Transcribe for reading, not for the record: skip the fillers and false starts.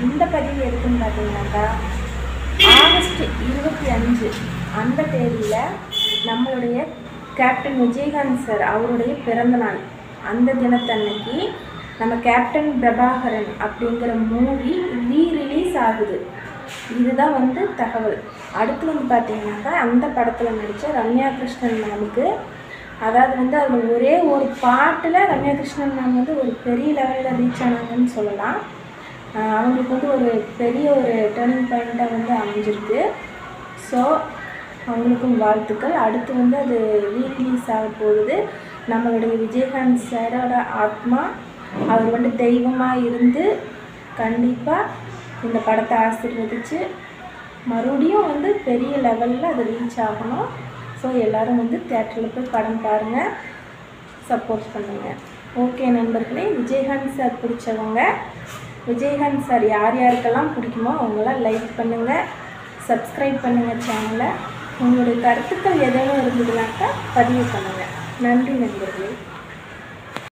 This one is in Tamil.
இந்த பதிவு எதுக்குன்னு பார்த்தீங்கன்னாக்கா, ஆகஸ்ட் 25 அந்த தேதியில் நம்மளுடைய கேப்டன் விஜயகாந்த் சார் அவருடைய பிறந்தநாள். அந்த தினத்தன்னைக்கு நம்ம கேப்டன் பிரபாகரன் அப்படிங்கிற மூவி ரீரிலீஸ் ஆகுது. இதுதான் வந்து தகவல். அடுத்து வந்து பார்த்தீங்கன்னாக்கா, அந்த படத்தில் நடித்த ரம்யா கிருஷ்ணன் மேமுக்கு, அதாவது வந்து அதில் ஒரே ஒரு பாட்டில் ரம்யா கிருஷ்ணன் மேம் வந்து ஒரு பெரிய லெவலில் ரீச் ஆனாங்கன்னு சொல்லலாம். அவங்களுக்கு வந்து ஒரு பெரிய ஒரு டேர்னிங் பாயிண்ட்டாக வந்து அமைஞ்சிருக்கு. ஸோ அவங்களுக்கும் வாழ்த்துக்கள். அடுத்து வந்து அது ரீரிலீஸ் ஆக போகுது. நம்மளுடைய விஜயகாந்த் சாரோட ஆத்மா அவர் வந்து தெய்வமாக இருந்து கண்டிப்பாக இந்த படத்தை ஆசீர்வதித்து மறுபடியும் வந்து பெரிய லெவலில் அது ரீச் ஆகணும். ஸோ எல்லோரும் வந்து தியேட்டரில் போய் படம் பாருங்கள், சப்போர்ட் பண்ணுங்கள். ஓகே நண்பர்களே, விஜயகாந்த் சார் பிடிச்சவங்க, விஜயகாந்த் சார் யார் யாருக்கெல்லாம் பிடிக்குமோ அவங்களாம் லைக் பண்ணுங்கள், சப்ஸ்கிரைப் பண்ணுங்கள் சேனலை. உங்களுடைய கருத்துக்கள் எதுவும் இருந்ததுனாக்கா பதிவு பண்ணுங்கள். நன்றி நண்பர்களே.